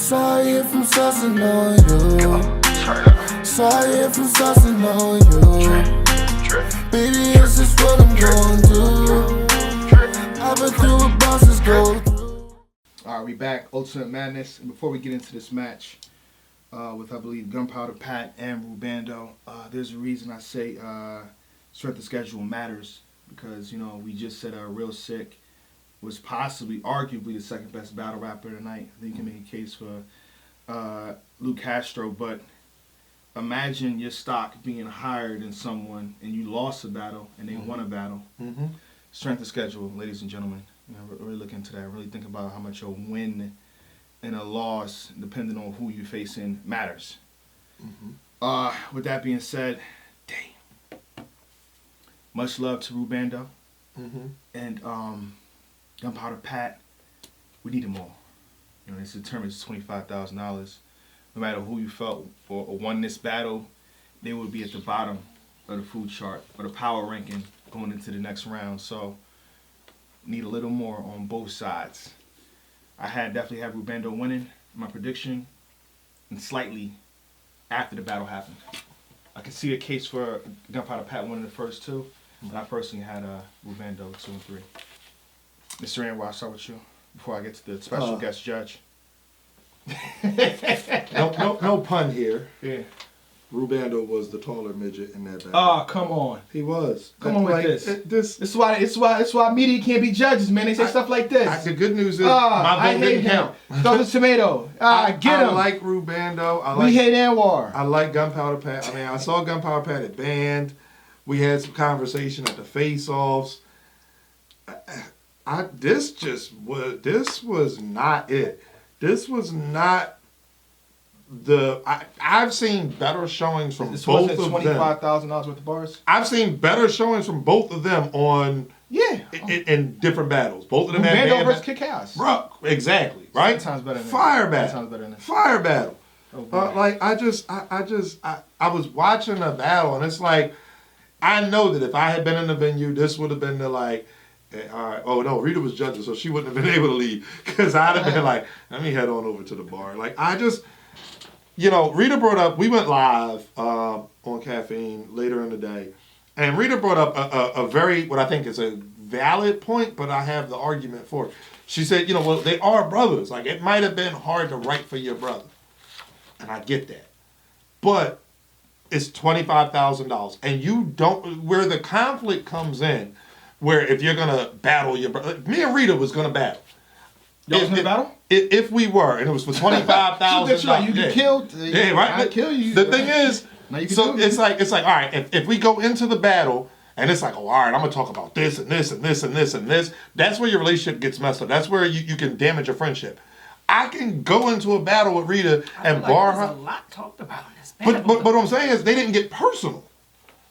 Sorry if I'm sussing on you. Sorry if I'm sussing on you. Baby, it's just what I'm going through. I've been through what bosses go through. Alright, we back. Ultimate Madness. And before we get into this match with, I believe, Gunpowder Pat and Rubando, there's a reason I say strength of schedule matters. Because, you know, we just said Real Sick was possibly, arguably, the second best battle rapper tonight. I think you can make a case for Luke Castro, but imagine your stock being higher than someone and you lost a battle and they won a battle. Strength of schedule, ladies and gentlemen. You know, really look into that. Really think about how much a win and a loss, depending on who you're facing, matters. With that being said, dang. Much love to Rubando and Gunpowder Pat. We need them all. You know, this determines $25,000. No matter who you felt or won this battle, they would be at the bottom of the food chart or the power ranking going into the next round. So, need a little more on both sides. I definitely had Rubando winning my prediction, and slightly after the battle happened. I can see a case for Gunpowder Pat winning the first two, but I personally had Rubando 2 and 3. Mr. Anwar, I'll start with you before I get to the special guest judge. No pun here. Yeah. Rubando was the taller midget in that battle. Oh, come on. He was. Come on with this. This is why media can't be judges, man. They say stuff like this. The good news is my vote didn't count. Throw the tomato. Get him. I like Rubando. We hate Anwar. I like Gunpowder Pat. I mean, I saw Gunpowder Pat at band. We had some conversation at the face-offs. This was not it. This was not I've seen better showings from both of them. $25,000 worth of bars? I've seen better showings from both of them in different battles. Both of them had Rubando versus Kid Chaos. Bro, exactly, right? Sounds better than Fire that. battle. Fire battle. I was watching a battle and it's like, I know that if I had been in the venue, this would have been the like, all right. Oh no, Rita was judging, so she wouldn't have been able to leave because I'd have been like, let me head on over to the bar. Like you know, Rita brought up. We went live on Caffeine later in the day, and Rita brought up a very what I think is a valid point, but I have the argument for it. She said, you know, well, they are brothers. Like it might have been hard to write for your brother, and I get that, but it's $25,000, and you don't. Where the conflict comes in. Where if you're gonna battle your brother, me and Rita was gonna battle. Y'all was gonna battle? If we were, and it was for $25,000. You get killed. Yeah, right. I kill you. The thing is, so it's like all right. If we go into the battle and it's like, oh, all right, I'm gonna talk about this and this and this and this and this. That's where your relationship gets messed up. That's where you can damage a friendship. I can go into a battle with Rita and bar her. There's a lot talked about in this battle. But what I'm saying is they didn't get personal.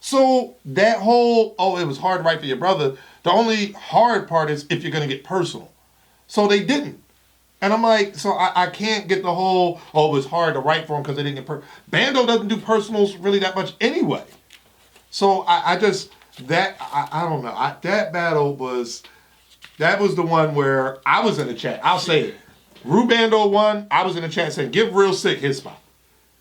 So that whole, it was hard to write for your brother, the only hard part is if you're going to get personal. So they didn't. And I'm like, so I can't get the whole, it was hard to write for him because they didn't get personal. Bando doesn't do personals really that much anyway. So I don't know. That battle was the one where I was in the chat. I'll say it. Rubando won. I was in the chat saying, give Real Sick his spot.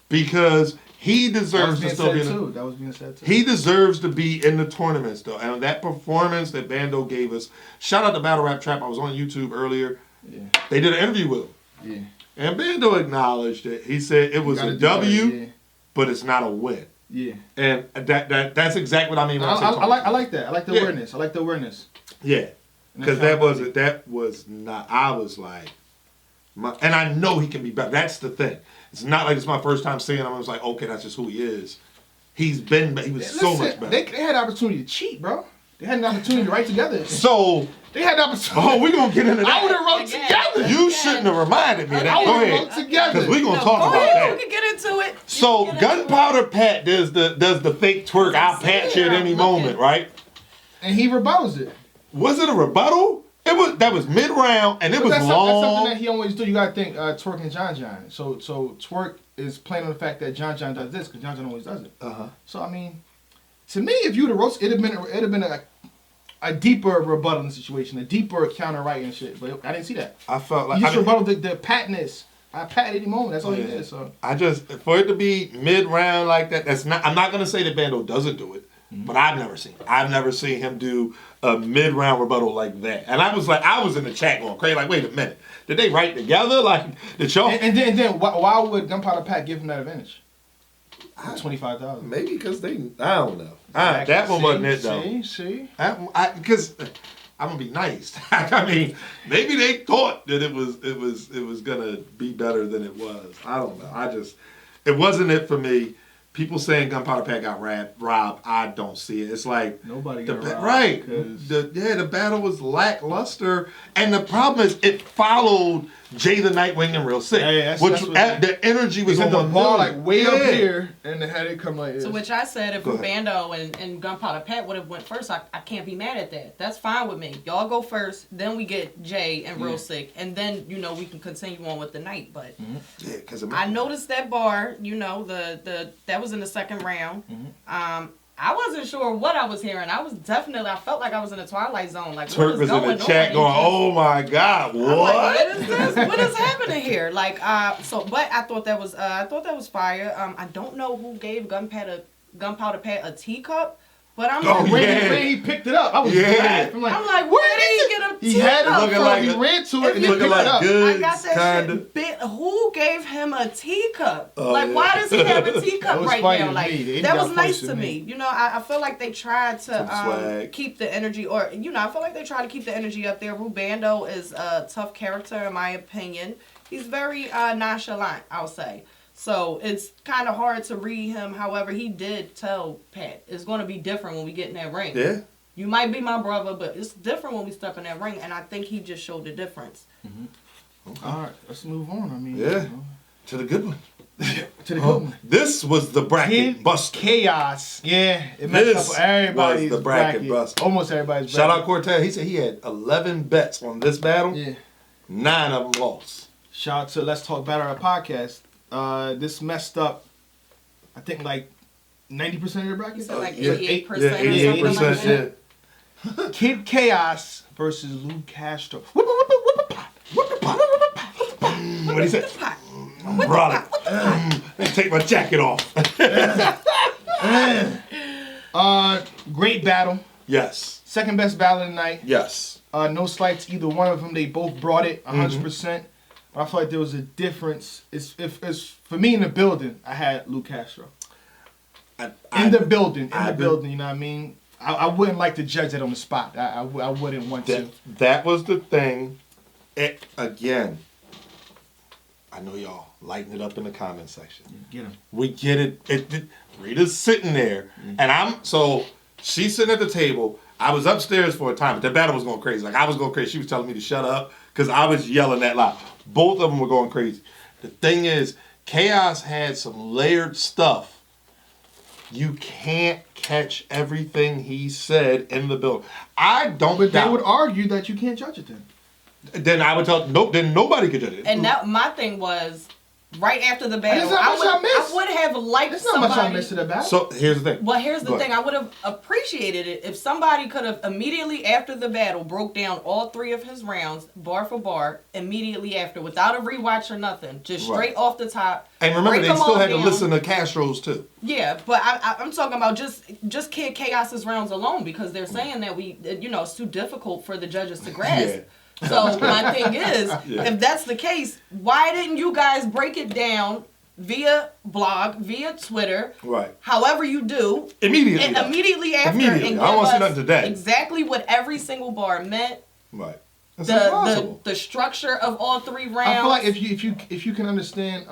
Because he deserves to still be in That was being said too. He deserves to be in the tournaments though. And that performance that Bando gave us, shout out to Battle Rap Trap. I was on YouTube earlier. Yeah. They did an interview with him. Yeah. And Bando acknowledged it. He said it was a W, but it's not a win. Yeah. And that's exactly what I mean when I say I like that. I like the awareness. I like the awareness. Yeah. Because that was not, I was like, and I know he can be better. That's the thing. It's not like it's my first time seeing him. I was like, okay, that's just who he is. He was so much better. They had the opportunity to cheat, bro. They had an opportunity to write together. So they had the opportunity. Oh, we're gonna get into that. I would have wrote together. You shouldn't have reminded me of that. Go ahead. Together. Because we're gonna talk about that. We can get into it. So Gunpowder Pat does the fake twerk. I'll patch you at any moment, right? And he rebuttals it. Was it a rebuttal? That was mid round and it was long. That's something that he always do. You gotta think Twerk and John John. So Twerk is playing on the fact that John John does this because John John always does it. So I mean, to me, if you'd have roasted, it'd have been a deeper rebuttal situation, a deeper counter right and shit. But I didn't see that. I felt like you just rebutted the patness Pat any moment. That's all he Yeah. did. So I just, for it to be mid-round like that, that's not. I'm not gonna say that Bando doesn't do it, but I've never seen him do a mid-round rebuttal like that. And I was in the chat going crazy, like, wait a minute, did they write together? Like, did y'all? and then why would Gunpowder Pat give him that advantage? $25,000. Maybe because I don't know. That one wasn't it though. See. Because I'm gonna be nice. I mean, maybe they thought that it was gonna be better than it was. I don't know. It wasn't it for me. People saying Gunpowder Pat got robbed. I don't see it. It's like Nobody got robbed. Right. The battle was lackluster, and the problem is it followed Jay the Nightwing and Real Sick, that's the energy was on the bar million. like way up here, and they had it come like this. So which I said, if Go ahead. Bando and Gunpowder Pat would have went first, I can't be mad at that. That's fine with me. Y'all go first, then we get Jay and Real Sick, and then we can continue on with the night. But Yeah, because I noticed that bar. That was in the second round. I wasn't sure what I was hearing. I felt like I was in the Twilight Zone. Like, Turk what was is in going the chat on? going, "Oh my God, what? I'm like, what is this? What is happening here?" Like, but I thought that was fire. I don't know who gave Gunpowder Pat a teacup, but I'm like, when he picked it up, I was glad. I'm like, where did he get a teacup He had it from? looking like he ran to it and then picked it up. I got that kinda. shit bit. Who gave him a teacup? Oh, like, yeah. why does he have a teacup That was right funny now? to Like, me. It that got was nice close to to me. me. I feel like they tried Some to swag. keep the energy, or I feel like they tried to keep the energy up there. Rubando is a tough character, in my opinion. He's very nonchalant, I'll say. So it's kind of hard to read him. However, he did tell Pat, it's going to be different when we get in that ring. Yeah. You might be my brother, but it's different when we step in that ring, and I think he just showed the difference. All right, let's move on. I mean, Yeah. To the good one. to the good one. This was the bracket Kid buster. Chaos. Yeah, it messed This up everybody's was the bracket buster. Almost everybody's Shout out bracket. Cortez. He said he had 11 bets on this battle. Yeah. 9 of them lost. Shout out to Let's Talk Battle Rap Podcast. This messed up, I think, like 90% of your bracket. You said like Yeah. 88% Yeah, or something like 88%. that. Yeah. Kid Chaos versus Lou Castro. What he said? Brother. Let me take my jacket off. Great battle. Yes. Second best battle of the night. Yes. No slights to either one of them. They both brought it 100%. But I feel like there was a difference. It's for me in the building. I had Lou Castro in the building. You know what I mean? I wouldn't like to judge that on the spot. I wouldn't want to. That was the thing. Again, I know y'all lighten it up in the comment section. Get him. We get it. Rita's sitting there, and she's sitting at the table. I was upstairs for a time, but the battle was going crazy. Like, I was going crazy. She was telling me to shut up because I was yelling that loud. Both of them were going crazy. The thing is, Chaos had some layered stuff. You can't catch everything he said in the building. I don't. But they doubt. would argue that you can't judge it then. Then I would tell nope. Then nobody could judge it. And that my thing was right after the battle. There's not much I missed. I would have liked There's not somebody. much I missed in the battle. So here's the thing. Well, here's the Go thing. ahead. I would have appreciated it if somebody could have immediately after the battle broke down all 3 of his rounds, bar for bar, immediately after, without a rewatch or nothing, just straight off the top. And remember, break they them still all had to down. listen to Castro's too. Yeah, but I'm talking about just Kid Chaos's rounds alone because they're saying that it's too difficult for the judges to grasp. Yeah. So my thing is, Yeah. if that's the case, why didn't you guys break it down via blog, via Twitter, Right. however you do, Immediately. and though. immediately after, Immediately. and I don't give wanna see us nothing today. exactly what every single bar meant, Right. That's impossible. the structure of all 3 rounds. I feel like if you can understand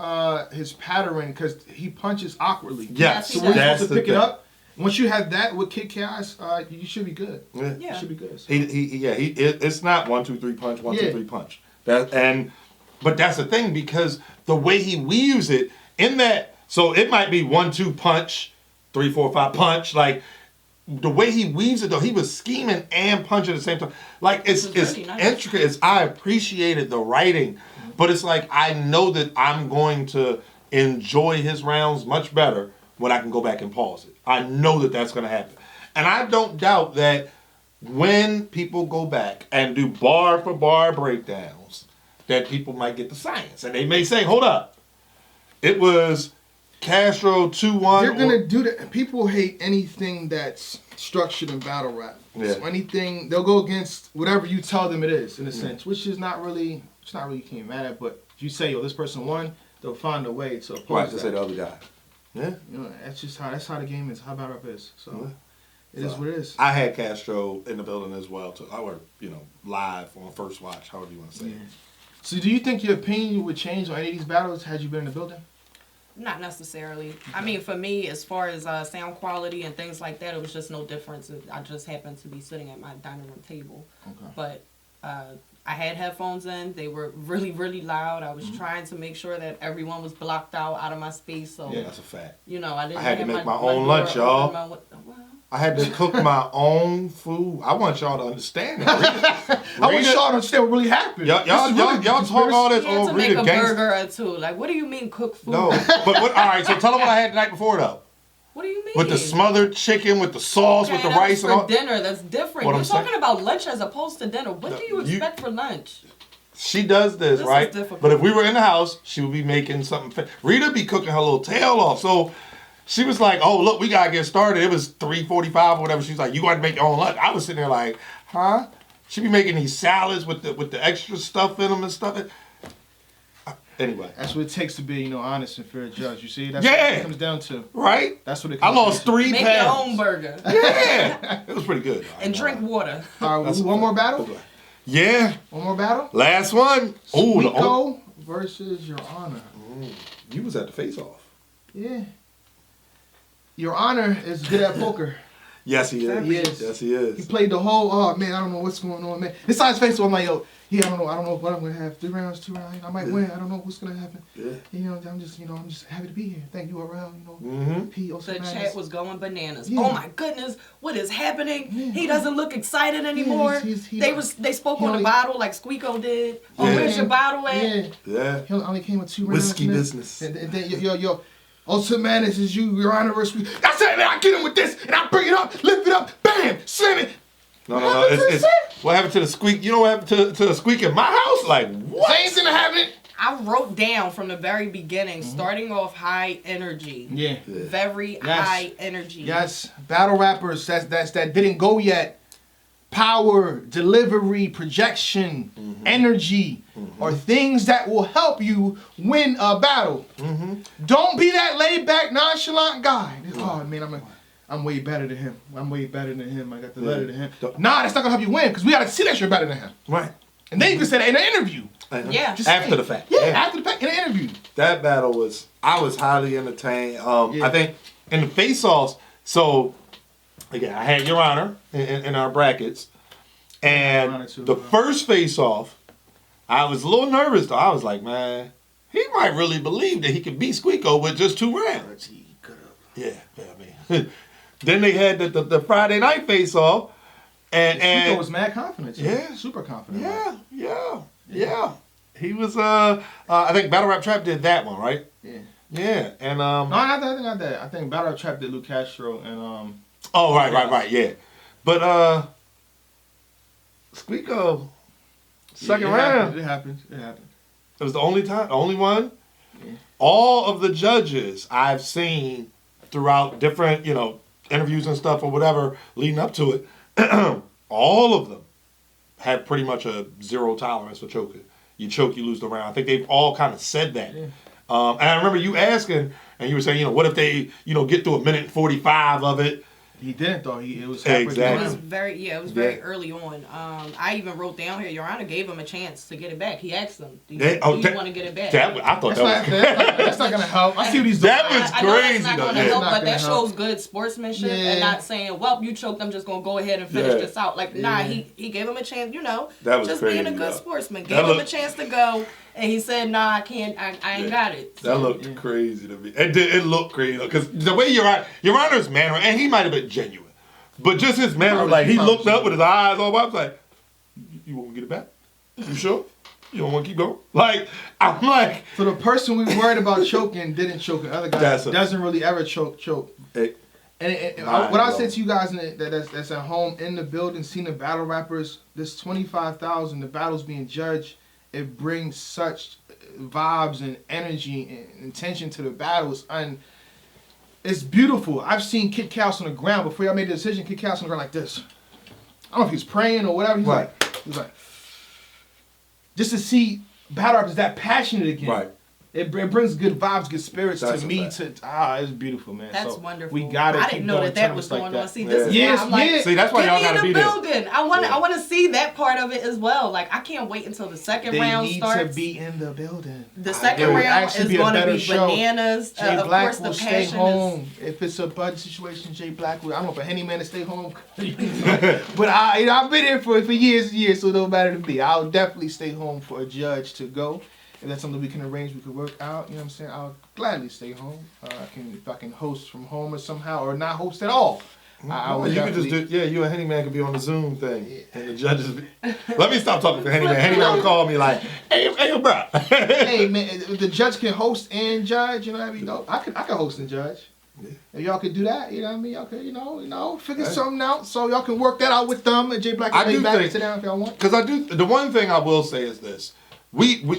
his pattern, because he punches awkwardly. Yes, he So we're does. that's supposed to the pick thing. it up. Once you have that with Kid Chaos, you should be good. Yeah. Yeah. You should be good. So. It's not 1, 2, 3 punch, 1, 2, Yeah. 3 punch. But that's the thing because the way he weaves it in that, so it might be 1, 2 punch, 3, 4, 5 punch. Like the way he weaves it though, he was scheming and punching at the same time. Like it's really nice. intricate. I appreciated the writing, but it's like I know that I'm going to enjoy his rounds much better when I can go back and pause it. I know that that's going to happen, and I don't doubt that when people go back and do bar for bar breakdowns, that people might get the science. And they may say, hold up, it was Castro 2-1. They're gonna do that. People hate anything that's structured in battle rap. Yeah. So anything, they'll go against whatever you tell them it is, in a sense, which is not really, it's not really you can't be mad at. But if you say, yo, this person won, they'll find a way to oppose Right, to that. say the other guy. Yeah. You know, that's how the game is, how battle rap is. So Yeah. it is what it is. I had Castro in the building as well, too. I were, live on first watch, however you want to say it. So do you think your opinion would change on any of these battles had you been in the building? Not necessarily. I mean, for me, as far as sound quality and things like that, it was just no difference. I just happened to be sitting at my dining room table. Okay. But I had headphones in. They were really, really loud. I was trying to make sure that everyone was blocked out of my space. So, Yeah, that's a fact. I didn't I had to have make my own lunch, door y'all. open. I had to cook my own food. I want y'all to understand that. I want y'all to understand what really happened. Y'all talk all this You had old to make Rita a gangster. burger or two. Like, what do you mean cook food? No, but all right. So tell them what I had the night before though. What do you mean? With the smothered chicken, with the sauce, with the that rice was and for all. dinner. That's different. What You're I'm saying- talking about lunch as opposed to dinner. What do you expect for lunch? She does this, This right? is difficult. But if we were in the house, she would be making something. Rita be cooking her little tail off. So she was like, "Oh, look, we gotta get started." It was 3:45 or whatever. She's like, "You got to make your own lunch." I was sitting there like, "Huh?" She be making these salads with the extra stuff in them and stuff. Anyway, That's what it takes to be, honest and fair judge. You see, that's Yeah. what it comes down to. right? That's what it I comes lost down to. 3 Make pounds. your own burger Yeah, it was pretty good. and drink water. All right, one more battle. Yeah, One more battle. last one. Ooh, Smackurl versus Your Honor. you was at the face-off. Yeah. Your Honor is good at poker. Yes, he is. He is. Yes, he He is. played the whole, oh man, I don't know what's going on, man. This side's face, so I'm like, yo, I don't know what I'm gonna have. 3 rounds, 2 rounds, I might win. I don't know what's gonna happen. Yeah. I'm just happy to be here. Thank you, RL. Mm-hmm. P. Also The chat was going bananas. Yeah. Oh my goodness, what is happening? Yeah. He doesn't look excited anymore. He They spoke he on the only- bottle like Squeako did. Oh, Yeah. where's your bottle at? Yeah. Yeah. He only came with 2 rounds. Whiskey man. business. And then yo, Ultimate Madness is you, Your Honor versus. That's it, man. I get him with this, and I bring it up, lift it up, bam, slam it. No. What happened to the set? What happened to the squeak? You know what happened to the squeak in my house? Like what? Same thing happening. I wrote down from the very beginning, starting off high energy. Yeah. Very Yes. high energy. Yes, battle rappers that didn't go yet. Power, delivery, projection, energy are things that will help you win a battle. Don't be that laid back, nonchalant guy. Oh man, I'm way better than him. I'm way better than him. I got the letter than him. Nah, that's not gonna help you win because we gotta see that you're better than him. Right. And then you can say that in an interview. Yeah. Just After say the it. fact. Yeah, after the fact in an interview. That battle I was highly entertained. Yeah. I think in the face-offs, so again, I had Your Honor in our brackets. Your And Honor too, the bro. first face-off, I was a little nervous though. I was like, man, he might really believe that he could beat Squeako with just 2 rounds. Yeah, I mean. Then they had the Friday night face-off. Squeako And was mad confident. Too. Yeah. Super confident. yeah. He was I think Battle Rap Trap did that one, right? Yeah. Yeah. And No, not that. I think Battle Rap Trap did Luke Castro and oh right, yeah. But Squeako second round. It happened. It was the only one. Yeah. All of the judges I've seen throughout different, interviews and stuff or whatever leading up to it, all of them had pretty much a 0 tolerance for choking. You choke, you lose the round. I think they've all kind of said that. Yeah. And I remember you asking, and you were saying, what if they, get through 1:45 of it? He didn't though. It was halfway through the Exactly. It was round. very Yeah. early on. I even wrote down here, Your Honor gave him a chance to get it back. He asked him, do you, That- want to get it back? I thought That's not gonna help. I see what he's doing. That was I know crazy, that's not though. going to Yeah. help, Not but gonna that help. shows good sportsmanship Yeah. and not saying, well, you choked, I'm just going to go ahead and finish Yeah. this out. Like, nah, he gave him a chance, That was just crazy, being a good though. sportsman. That Gave him a looked- chance to go, and he said, nah, I can't, I ain't got it. That looked crazy to me. It looked crazy because the way Your Honor's manner, and he might have been genuine, but just his manner, Probably- like he probably looked up with his eyes all. I was like, "You want to get it back? You sure? You don't want to keep going?" Like I'm like, So the person we worried about choking didn't choke. The other guy That's a- doesn't really ever choke. hey, And Mind what I blown. said to you guys that's at home in the building, seeing the battle rappers, this 25,000, the battles being judged, it brings such vibes and energy and intention to the battle. It's beautiful. I've seen Kid Chaos on the ground before y'all made the decision. Kid Chaos on the ground like this. I don't know if he's praying or whatever. He's like, just to see battle rappers that passionate again. Right. It brings good vibes, good spirits That's to a me. fact. It's beautiful, man. That's so wonderful. We got it. I didn't know that was going on. See, this is Yes, why I'm like, See, that's why get y'all me in gotta the be there. building. I want to see that part of it as well. Like, I can't wait until the second round starts. They need to be in the building. The second It would round actually is be a going to better be show. bananas. Jay Of Black course, will the stay passion home. If it's a budget situation, Jay Black will. I don't know if a Henny man to stay home. But I've been here for years and years, so it don't matter to me. I'll definitely stay home for a judge to go. If that's something we can arrange, we could work out. You know what I'm saying? I'll gladly stay home. If I can host from home or somehow, or not host at all. I would you could just definitely- do, you and Henny Man could be on the Zoom thing, and the judges. Let me stop talking for Henny Man. Henny Man would call me like, "Hey, bro." Hey man, if the judge can host and judge, you know what I mean? No, I could host and judge. If y'all could do that, you know what I mean? Y'all could, you know, figure something out so y'all can work that out with them and Jay Black I can lay do back and think- sit down if y'all want. Because I do. The one thing I will say is this: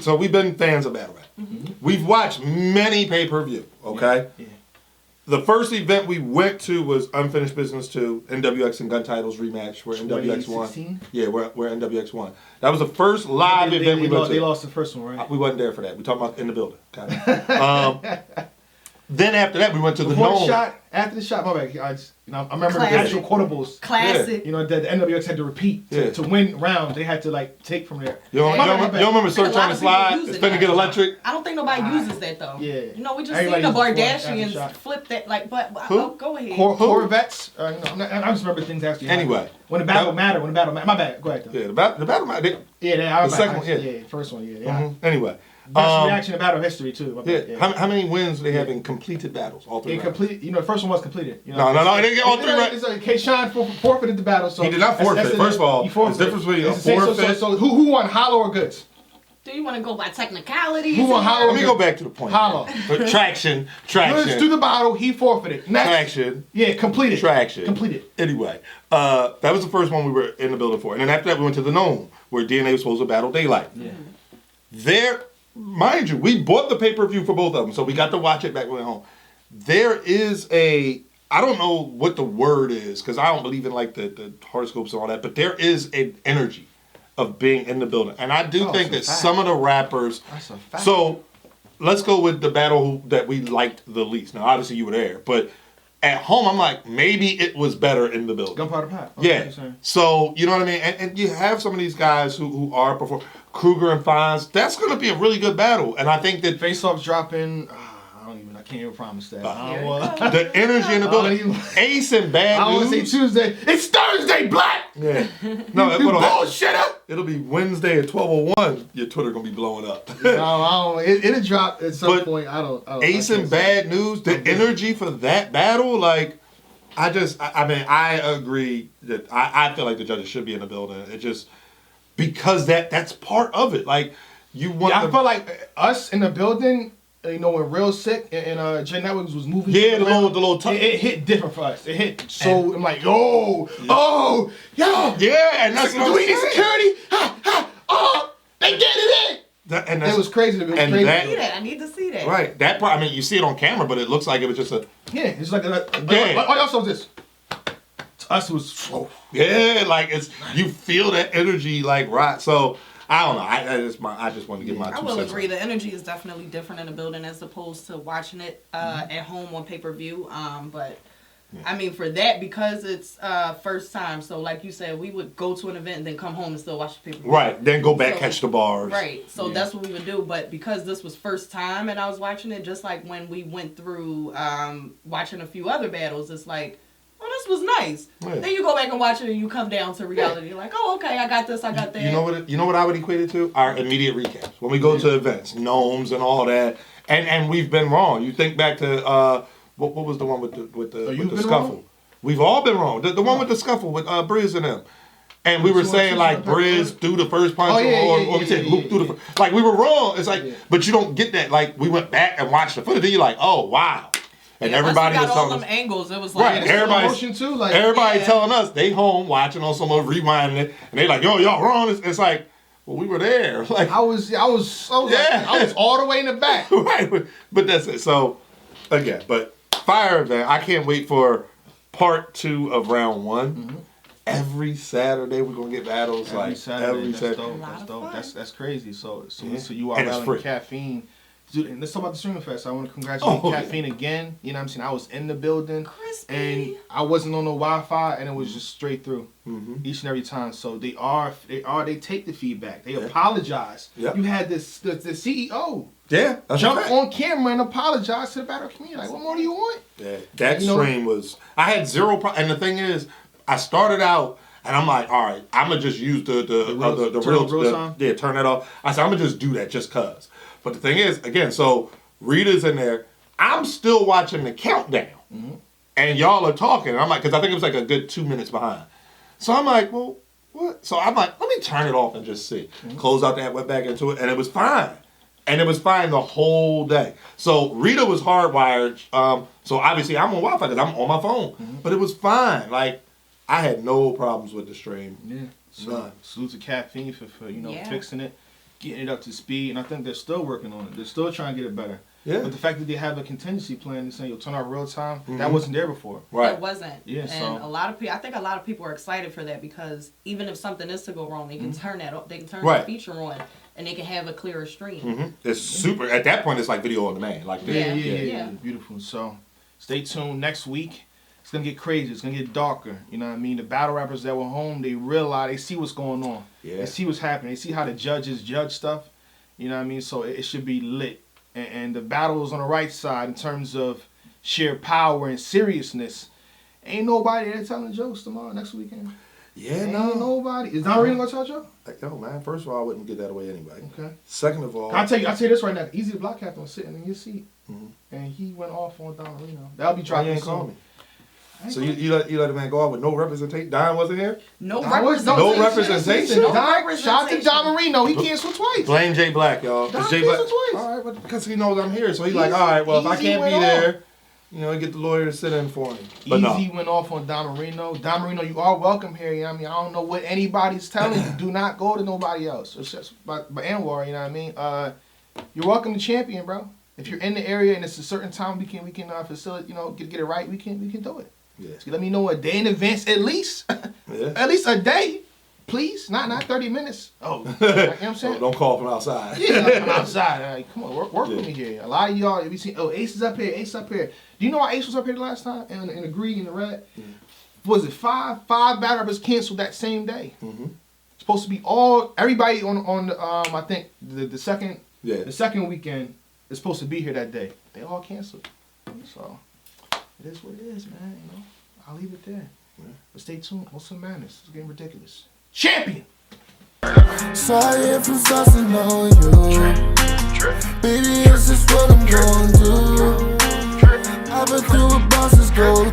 so we've been fans of battle rap. We've watched many pay-per-view. Okay. Yeah. The first event we went to was Unfinished Business 2, NWX and Gun Titles rematch, where NWX won. 2016? Yeah, where NWX won. That was the first live event we went to. They lost the first one, right? We wasn't there for that. We talking about in the building. Okay. Then after that, we went to the Before the Gnome. shot, after the shot, my bad. I remember Classic. the actual quotables. Classic. You know, the NWX had to repeat to win rounds. They had to like take from there. You don't remember I think Search a lot on the of people Slide? using It's finna that. get electric. I don't think nobody uses that though. Yeah. You know, we just Everybody seen the uses before and after Bardashians shot. flip that. Like, but Who? go ahead. Corvettes. I just remember things actually. happened. Anyway. When the battle mattered. My bad. Go ahead. Though. Yeah, the battle match. Yeah, The second one, yeah. Yeah, first one. Yeah. Anyway. Best reaction in battle history too. My bad, Yeah. How many wins do they have in completed battles? All three. Yeah, rounds? complete. You know, the first one was completed. You know, No, he didn't get all three right. It's K-Shine forfeited the battle. So He did not forfeit. First of all, he forfeited. there's difference between a It's the same- forfeit- So who won, Hollow or Goods? Do you want to go by technicalities? Who won Hollow? Let me go back to the point. Hollow. But traction. Goods through the battle. He forfeited. Next. Traction. Yeah, completed. Traction. Completed. Anyway, that was the first one we were in the building for. And then after that, we went to the Gnome, where DNA was supposed to battle Daylight. Yeah. There, mind you, we bought the pay-per-view for both of them, so we got to watch it back when we went home. There is I don't know what the word is, because I don't believe in like the horoscopes and all that, but there is an energy of being in the building. And I do think that that's a fact. some of the rappers, That's a fact. so let's go with the battle that we liked the least. Now, obviously you were there, but at home, I'm like, maybe it was better in the building. Gunpowder Pat. Yeah. So, you know what I mean? And you have some of these guys who are performing. Kruger and Fonz, that's going to be a really good battle. And I think that Face-offs dropping. I can't even promise that. I don't want. the energy in the building. Ace and Bad I don't want to say News. Tuesday. It's Thursday, Black. Yeah. No, You what'll happen- bullshitter. it'll be Wednesday at 12:01. Your Twitter going to be blowing up. No, I don't. It'll drop at some But point. I don't. Ace and Bad News, the energy for that battle, like, I mean, I agree that I feel like the judges should be in the building. It just, because that's part of it. Like, you want Yeah, I the- felt like us in the building, you know, when Real Sick and Jay Networks was moving. Yeah, the around, little it hit different for us. It hit so I'm like, yo, yo, yeah, and that's what do I'm we need saying. security? Oh, they get it in. And that's, It was crazy. It was and crazy. that- I need to see that. right, that part, I mean, you see it on camera, but it looks like it was just a, Yeah, it's like Yeah. all y'all saw was this. To us, it was. yeah, like it's, you feel that energy, like, right. So, I don't know. I just wanted to get my 2 I will cents. agree. The energy is definitely different in the building as opposed to watching it at home on pay-per-view. But I mean, for that, because it's first time, so like you said, we would go to an event and then come home and still watch the pay-per-view. Right, then go back, So- catch the bars. Right. So that's what we would do. But because this was first time and I was watching it, just like when we went through watching a few other battles, it's like, oh, this was nice. Yeah. Then you go back and watch it and you come down to reality. You're like, oh, okay, I got this, I got that. You know what I would equate it to? Our immediate recaps. When we go to events, gnomes and all that. And we've been wrong. You think back to what was the one with the you've been scuffle? wrong? We've all been wrong. The one with the scuffle with Briz and them. And we were saying like Briz threw the first punch, or we said Luke threw the first. Like we were wrong. It's like, but you don't get that. Like we went back and watched the footage, then you're like, oh wow. And everybody was got all telling them us, angles. It was like right? Everybody, motion too, like everybody yeah. telling us they home watching on some of rewinding it, and they like, yo, y'all wrong. It's like, Well, we were there. Like I was Yeah. I was all the way in the back. right, but that's it. So again, but fire event. I can't wait for part 2 of round 1. Mm-hmm. Every Saturday we're gonna get battles Every Saturday. That's Saturday. dope. A lot That's of dope. fun. That's crazy. So Yeah. you are And it's rallying free. Caffeine. Dude, and let's talk about the Streaming Fest. I want to congratulate Oh, yeah. Caffeine again. You know what I'm saying? I was in the building. Crispy. And I wasn't on the Wi-Fi, and it was just straight through each and every time. So they take the feedback. They apologize. Yep. You had the CEO Yeah, that's jump a fact. on camera and apologize to the battle community. Like, what more do you want? Yeah, that You know- stream was. I had zero. And the thing is, I started out. And I'm like, all right, I'm gonna just use the real time? yeah, turn that off. I said I'm gonna just do that just cause. But the thing is, again, so Rita's in there. I'm still watching the countdown, and y'all are talking. And I'm like, because I think it was like a good 2 minutes behind. So I'm like, well, what? So I'm like, let me turn it off and just see. Close out that, went back into it, and it was fine. And it was fine the whole day. So Rita was hardwired. So obviously I'm on Wi-Fi because I'm on my phone. But it was fine. Like I had no problems with the stream. Yeah. So None. salute to Caffeine for Yeah. fixing it, getting it up to speed, and I think they're still working on it. They're still trying to get it better. Yeah. But the fact that they have a contingency plan and saying you'll turn out real time, that wasn't there before. Right. It wasn't. Yeah, And so- a lot of people, I think a lot of people are excited for that because even if something is to go wrong, they can turn that off. They can turn Right. the feature on, and they can have a clearer stream. It's super. At that point, it's like video on demand. Like Yeah. Yeah. Beautiful. So stay tuned next week. It's gonna get crazy. It's gonna get darker. You know what I mean? The battle rappers that were home, they realize, they see what's going on. Yeah. They see what's happening. They see how the judges judge stuff. You know what I mean? So it should be lit. And the battle is on the right side in terms of sheer power and seriousness. Ain't nobody there telling jokes tomorrow, next weekend. Yeah, Ain't no. nobody. Is Don Reno gonna tell a joke? Like, yo, man. First of all, I wouldn't give that away anyway. Okay. Second of all, I'll tell you this right now. Easy the Block Captain was sitting in your seat. And he went off on Don Reno. That'll be why dropping you ain't soon. call me? So you let the man go out with no representation? Don wasn't here? No Don was- No representation? No Don, shout out to representation. Don Marino. He canceled twice. Blame Jay Black, y'all. Don Jay Black. canceled twice. All right, but because he knows I'm here, so he's like, Easy- all right, well, if I Easy can't be went there, get the lawyer to sit in for him. But Easy no. went off on Don Marino. Don Marino, you are welcome here. You know what I mean? I don't know what anybody's telling you. Do not go to nobody else. It's just but Anwar, you know what I mean? You're welcome to Champion, bro. If you're in the area and it's a certain time, we can facilitate, get it right. We can do it. Yeah. Just let me know a day in advance, at least. Yeah. At least a day, please. Not 30 minutes. Oh, you know what I'm saying? Don't call from outside. Yeah, I'm outside. Like, come on, work Yeah. with me here. A lot of y'all, we seen, Ace is up here, Ace up here. Do you know why Ace was up here the last time? In the green, in the red? Was it five? Five battle rappers canceled that same day. Supposed to be everybody on the, I think, the second Yeah. the second weekend is supposed to be here that day. They all canceled. So, it is what it is, man, I'll leave it there. But stay tuned. What's some madness? It's getting ridiculous. Champion! Sorry if I'm saucing on you. Baby, it's just what I'm going to do. I've been through what bosses go